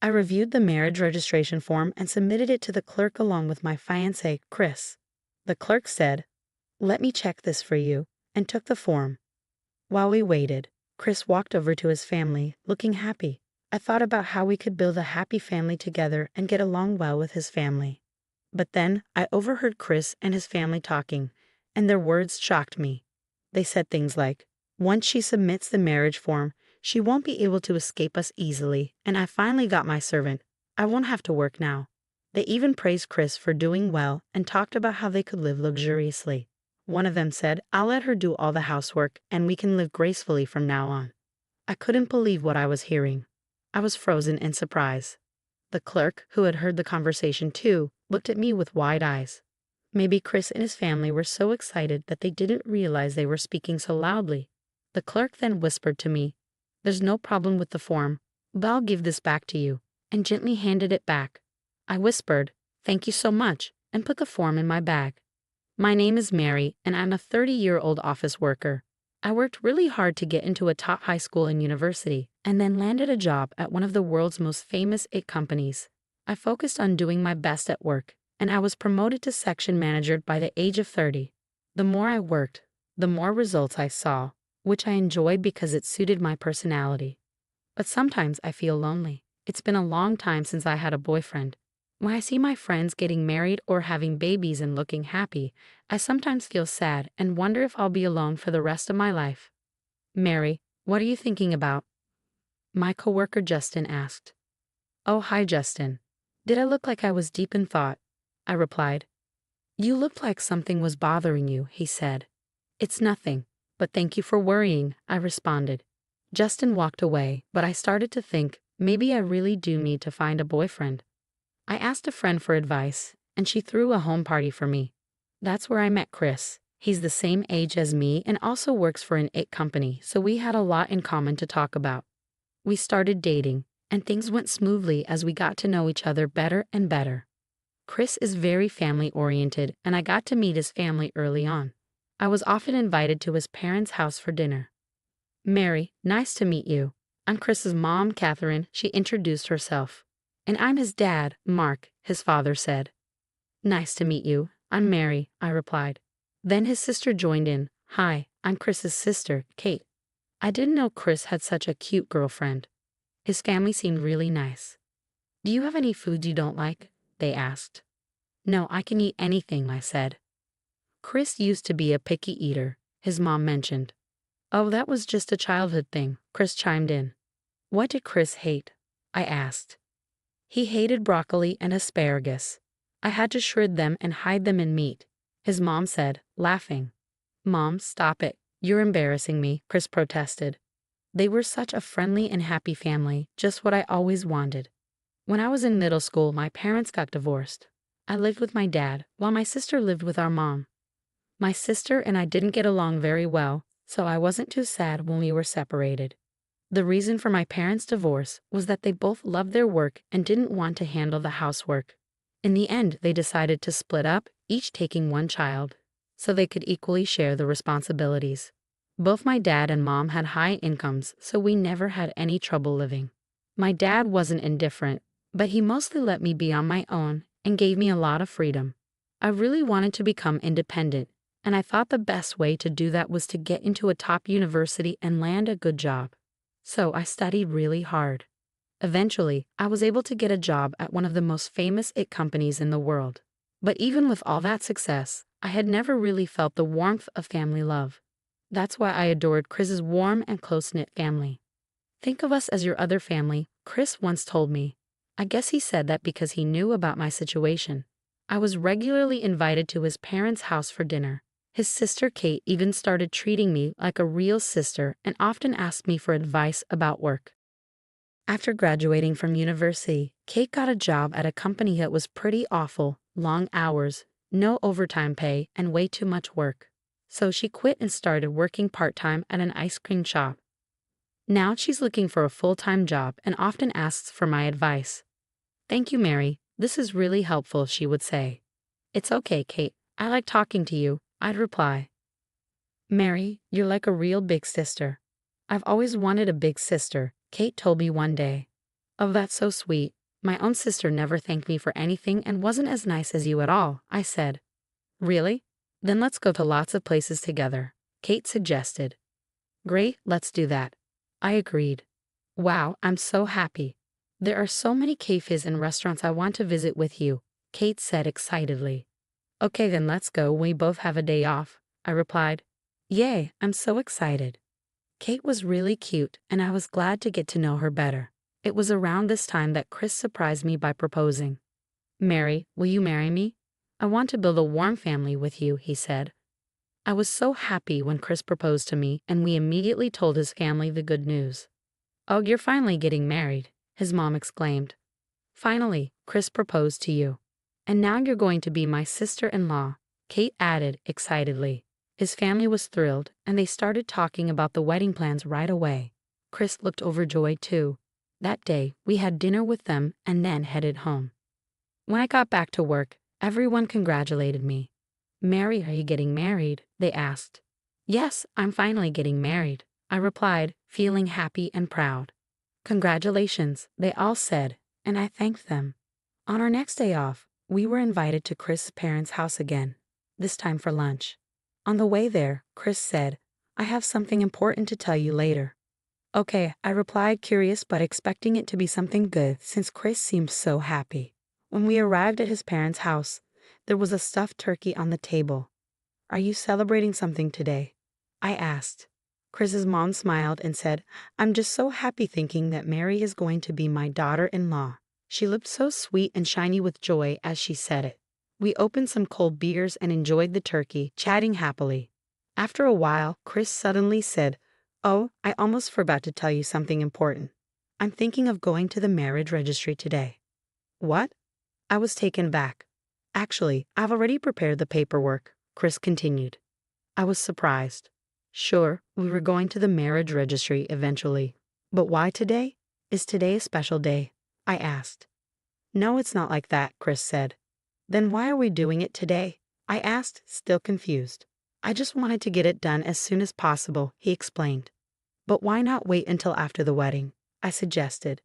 I reviewed the marriage registration form and submitted it to the clerk along with my fiancé, Chris. The clerk said, "Let me check this for you," and took the form. While we waited, Chris walked over to his family, looking happy. I thought about how we could build a happy family together and get along well with his family. But then I overheard Chris and his family talking, and their words shocked me. They said things like, "Once she submits the marriage form, she won't be able to escape us easily, and I finally got my servant. I won't have to work now." They even praised Chris for doing well and talked about how they could live luxuriously. One of them said, "I'll let her do all the housework, and we can live gracefully from now on." I couldn't believe what I was hearing. I was frozen in surprise. The clerk, who had heard the conversation too, looked at me with wide eyes. Maybe Chris and his family were so excited that they didn't realize they were speaking so loudly. The clerk then whispered to me, "There's no problem with the form, but I'll give this back to you," and gently handed it back. I whispered, "Thank you so much," and put the form in my bag. My name is Mary, and I'm a 30-year-old office worker. I worked really hard to get into a top high school and university, and then landed a job at one of the world's most famous IT companies. I focused on doing my best at work, and I was promoted to section manager by the age of 30. The more I worked, the more results I saw, which I enjoyed because it suited my personality. But sometimes I feel lonely. It's been a long time since I had a boyfriend. When I see my friends getting married or having babies and looking happy, I sometimes feel sad and wonder if I'll be alone for the rest of my life. "Mary, what are you thinking about?" my coworker Justin asked. "Oh, hi Justin. Did I look like I was deep in thought?" I replied. "You looked like something was bothering you," he said. "It's nothing, but thank you for worrying," I responded. Justin walked away, but I started to think, maybe I really do need to find a boyfriend. I asked a friend for advice, and she threw a home party for me. That's where I met Chris. He's the same age as me and also works for an IT company, so we had a lot in common to talk about. We started dating, and things went smoothly as we got to know each other better and better. Chris is very family-oriented, and I got to meet his family early on. I was often invited to his parents' house for dinner. "Mary, nice to meet you. I'm Chris's mom, Catherine," she introduced herself. "And I'm his dad, Mark," his father said. "Nice to meet you. I'm Mary," I replied. Then his sister joined in. "Hi, I'm Chris's sister, Kate." I didn't know Chris had such a cute girlfriend. His family seemed really nice. "Do you have any foods you don't like?" they asked. "No, I can eat anything," I said. "Chris used to be a picky eater," his mom mentioned. "Oh, that was just a childhood thing," Chris chimed in. "What did Chris hate?" I asked. "He hated broccoli and asparagus. I had to shred them and hide them in meat," his mom said, laughing. "Mom, stop it. You're embarrassing me," Chris protested. They were such a friendly and happy family, just what I always wanted. When I was in middle school, my parents got divorced. I lived with my dad, while my sister lived with our mom. My sister and I didn't get along very well, so I wasn't too sad when we were separated. The reason for my parents' divorce was that they both loved their work and didn't want to handle the housework. In the end, they decided to split up, each taking one child, so they could equally share the responsibilities. Both my dad and mom had high incomes, so we never had any trouble living. My dad wasn't indifferent, but he mostly let me be on my own and gave me a lot of freedom. I really wanted to become independent, and I thought the best way to do that was to get into a top university and land a good job. So I studied really hard. Eventually, I was able to get a job at one of the most famous IT companies in the world. But even with all that success, I had never really felt the warmth of family love. That's why I adored Chris's warm and close-knit family. "Think of us as your other family," Chris once told me. I guess he said that because he knew about my situation. I was regularly invited to his parents' house for dinner. His sister Kate even started treating me like a real sister and often asked me for advice about work. After graduating from university, Kate got a job at a company that was pretty awful, long hours, no overtime pay, and way too much work. So she quit and started working part-time at an ice cream shop. Now she's looking for a full-time job and often asks for my advice. "Thank you, Mary. This is really helpful," she would say. "It's okay, Kate. I like talking to you," I'd reply. "Mary, you're like a real big sister." "I've always wanted a big sister," Kate told me one day. Oh, that's so sweet. My own sister never thanked me for anything and wasn't as nice as you at all, I said. Really? Then let's go to lots of places together, Kate suggested. Great, let's do that. I agreed. Wow, I'm so happy. There are so many cafes and restaurants I want to visit with you, Kate said excitedly. Okay, then let's go. We both have a day off, I replied. Yay, I'm so excited. Kate was really cute, and I was glad to get to know her better. It was around this time that Chris surprised me by proposing. Mary, will you marry me? I want to build a warm family with you, he said. I was so happy when Chris proposed to me, and we immediately told his family the good news. Oh, you're finally getting married, his mom exclaimed. Finally, Chris proposed to you. And now you're going to be my sister-in-law, Kate added excitedly. His family was thrilled, and they started talking about the wedding plans right away. Chris looked overjoyed too. That day, we had dinner with them and then headed home. When I got back to work, everyone congratulated me. Mary, are you getting married? They asked. Yes, I'm finally getting married, I replied, feeling happy and proud. Congratulations, they all said, and I thanked them. On our next day off, we were invited to Chris' parents' house again, this time for lunch. On the way there, Chris said, I have something important to tell you later. Okay, I replied, curious but expecting it to be something good since Chris seemed so happy. When we arrived at his parents' house, there was a stuffed turkey on the table. Are you celebrating something today? I asked. Chris's mom smiled and said, I'm just so happy thinking that Mary is going to be my daughter-in-law. She looked so sweet and shiny with joy as she said it. We opened some cold beers and enjoyed the turkey, chatting happily. After a while, Chris suddenly said, Oh, I almost forgot to tell you something important. I'm thinking of going to the marriage registry today. What? I was taken back. Actually, I've already prepared the paperwork, Chris continued. I was surprised. Sure, we were going to the marriage registry eventually. But why today? Is today a special day? I asked. No, it's not like that, Chris said. Then why are we doing it today? I asked, still confused. I just wanted to get it done as soon as possible, he explained. But why not wait until after the wedding? I suggested.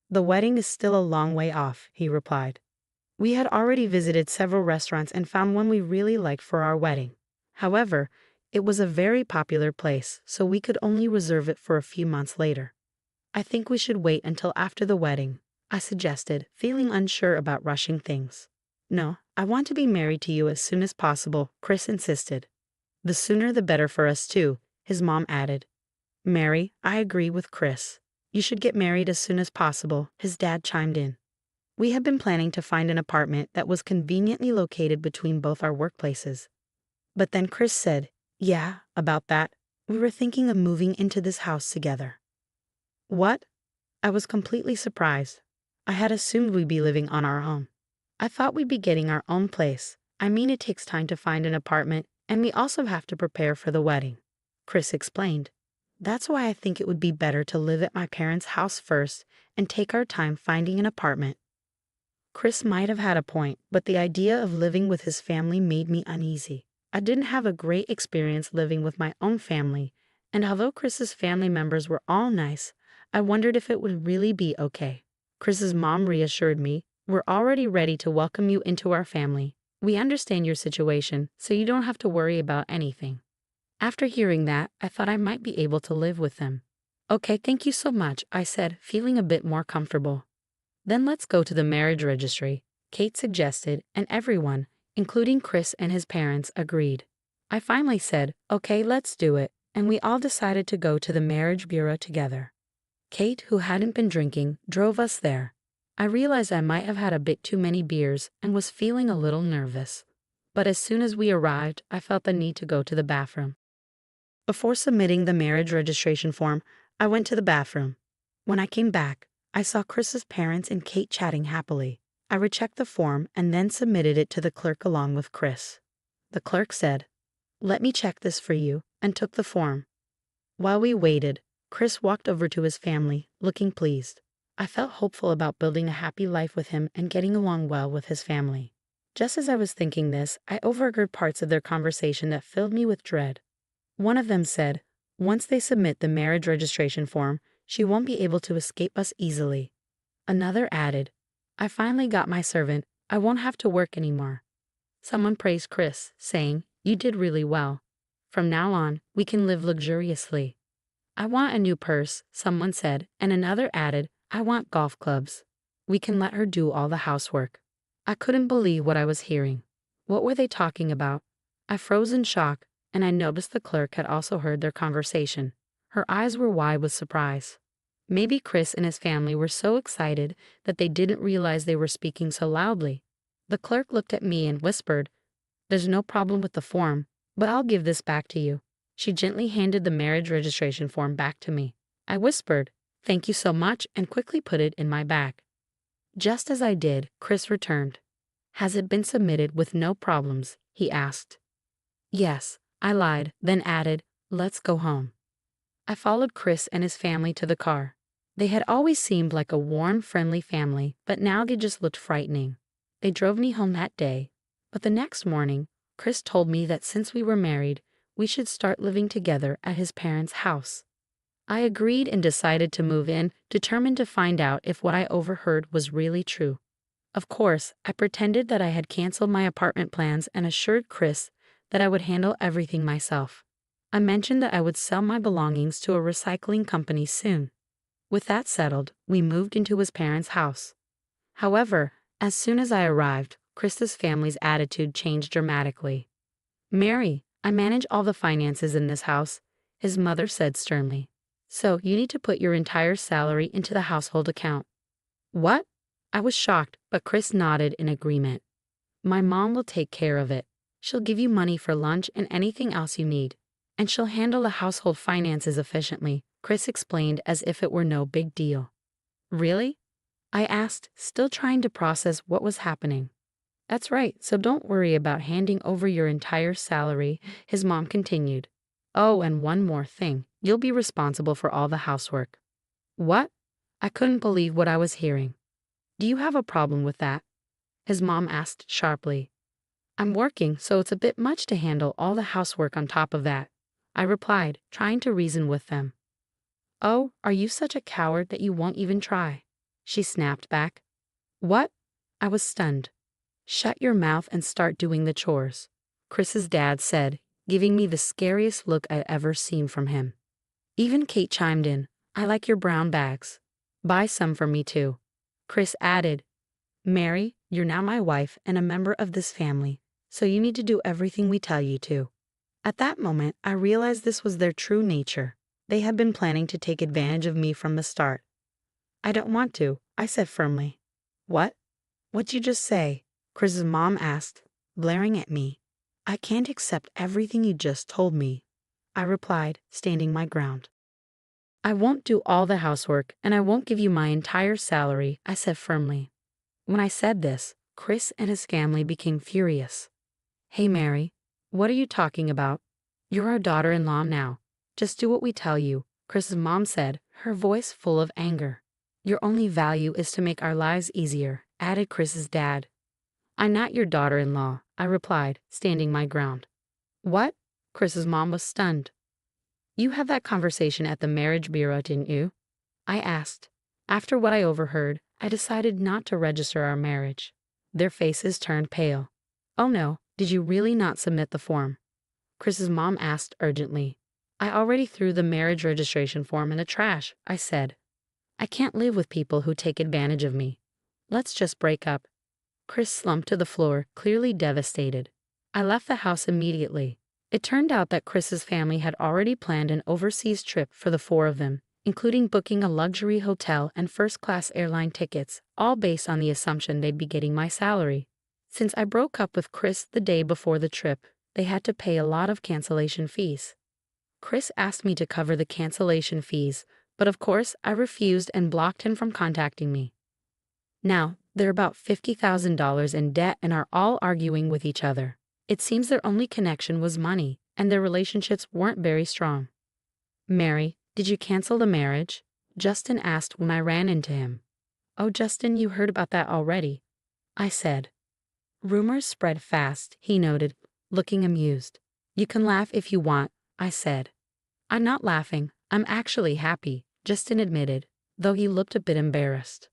The wedding is still a long way off, he replied. We had already visited several restaurants and found one we really liked for our wedding. However, it was a very popular place, so we could only reserve it for a few months later. I think we should wait until after the wedding, I suggested, feeling unsure about rushing things. No, I want to be married to you as soon as possible, Chris insisted. The sooner the better for us too, his mom added. Mary, I agree with Chris. You should get married as soon as possible, his dad chimed in. We had been planning to find an apartment that was conveniently located between both our workplaces. But then Chris said, yeah, about that. We were thinking of moving into this house together. What? I was completely surprised. I had assumed we'd be living on our own. I thought we'd be getting our own place. I mean, it takes time to find an apartment, and we also have to prepare for the wedding. Chris explained. That's why I think it would be better to live at my parents' house first and take our time finding an apartment. Chris might have had a point, but the idea of living with his family made me uneasy. I didn't have a great experience living with my own family, and although Chris's family members were all nice, I wondered if it would really be okay. Chris's mom reassured me, we're already ready to welcome you into our family. We understand your situation, so you don't have to worry about anything. After hearing that, I thought I might be able to live with them. Okay, thank you so much, I said, feeling a bit more comfortable. Then let's go to the marriage registry, Kate suggested, and everyone, including Chris and his parents, agreed. I finally said, okay, let's do it, and we all decided to go to the marriage bureau together. Kate, who hadn't been drinking, drove us there. I realized I might have had a bit too many beers and was feeling a little nervous. But as soon as we arrived, I felt the need to go to the bathroom. Before submitting the marriage registration form, I went to the bathroom. When I came back, I saw Chris's parents and Kate chatting happily. I rechecked the form and then submitted it to the clerk along with Chris. The clerk said, "Let me check this for you," and took the form. While we waited, Chris walked over to his family, looking pleased. I felt hopeful about building a happy life with him and getting along well with his family. Just as I was thinking this, I overheard parts of their conversation that filled me with dread. One of them said, once they submit the marriage registration form, she won't be able to escape us easily. Another added, I finally got my servant. I won't have to work anymore. Someone praised Chris, saying, you did really well. From now on, we can live luxuriously. I want a new purse, someone said, and another added, I want golf clubs. We can let her do all the housework. I couldn't believe what I was hearing. What were they talking about? I froze in shock, and I noticed the clerk had also heard their conversation. Her eyes were wide with surprise. Maybe Chris and his family were so excited that they didn't realize they were speaking so loudly. The clerk looked at me and whispered, there's no problem with the form, but I'll give this back to you. She gently handed the marriage registration form back to me. I whispered, thank you so much, and quickly put it in my bag. Just as I did, Chris returned. Has it been submitted with no problems? He asked. Yes, I lied, then added, let's go home. I followed Chris and his family to the car. They had always seemed like a warm, friendly family, but now they just looked frightening. They drove me home that day, but the next morning, Chris told me that since we were married, we should start living together at his parents' house. I agreed and decided to move in, determined to find out if what I overheard was really true. Of course, I pretended that I had canceled my apartment plans and assured Chris that I would handle everything myself. I mentioned that I would sell my belongings to a recycling company soon. With that settled, we moved into his parents' house. However, as soon as I arrived, Chris's family's attitude changed dramatically. Mary, I manage all the finances in this house, his mother said sternly. So you need to put your entire salary into the household account. What? I was shocked, but Chris nodded in agreement. My mom will take care of it. She'll give you money for lunch and anything else you need. And she'll handle the household finances efficiently, Chris explained as if it were no big deal. Really? I asked, still trying to process what was happening. That's right, so don't worry about handing over your entire salary, his mom continued. Oh, and one more thing, you'll be responsible for all the housework. What? I couldn't believe what I was hearing. Do you have a problem with that? His mom asked sharply. I'm working, so it's a bit much to handle all the housework on top of that, I replied, trying to reason with them. Oh, are you such a coward that you won't even try? She snapped back. What? I was stunned. Shut your mouth and start doing the chores, Chris's dad said, giving me the scariest look I'd ever seen from him. Even Kate chimed in, I like your brown bags. Buy some for me too. Chris added, Mary, you're now my wife and a member of this family, so you need to do everything we tell you to. At that moment, I realized this was their true nature. They had been planning to take advantage of me from the start. I don't want to, I said firmly. What? What'd you just say? Chris's mom asked, glaring at me. I can't accept everything you just told me, I replied, standing my ground. I won't do all the housework, and I won't give you my entire salary, I said firmly. When I said this, Chris and his family became furious. Hey Mary, what are you talking about? You're our daughter-in-law now. Just do what we tell you, Chris's mom said, her voice full of anger. Your only value is to make our lives easier, added Chris's dad. I'm not your daughter-in-law, I replied, standing my ground. What? Chris's mom was stunned. You had that conversation at the marriage bureau, didn't you? I asked. After what I overheard, I decided not to register our marriage. Their faces turned pale. Oh no, did you really not submit the form? Chris's mom asked urgently. I already threw the marriage registration form in the trash, I said. I can't live with people who take advantage of me. Let's just break up. Chris slumped to the floor, clearly devastated. I left the house immediately. It turned out that Chris's family had already planned an overseas trip for the four of them, including booking a luxury hotel and first-class airline tickets, all based on the assumption they'd be getting my salary. Since I broke up with Chris the day before the trip, they had to pay a lot of cancellation fees. Chris asked me to cover the cancellation fees, but of course I refused and blocked him from contacting me. Now, they're about $50,000 in debt and are all arguing with each other. It seems their only connection was money, and their relationships weren't very strong. Mary, did you cancel the marriage? Justin asked when I ran into him. Oh, Justin, you heard about that already, I said. Rumors spread fast, he noted, looking amused. You can laugh if you want, I said. I'm not laughing, I'm actually happy, Justin admitted, though he looked a bit embarrassed.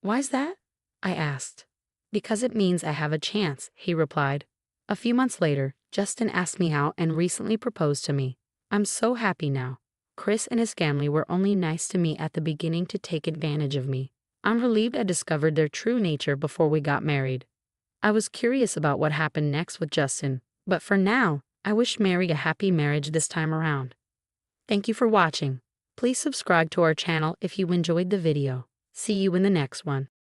Why's that? I asked. Because it means I have a chance, he replied. A few months later, Justin asked me out and recently proposed to me. I'm so happy now. Chris and his family were only nice to me at the beginning to take advantage of me. I'm relieved I discovered their true nature before we got married. I was curious about what happened next with Justin, but for now, I wish Mary a happy marriage this time around. Thank you for watching. Please subscribe to our channel if you enjoyed the video. See you in the next one.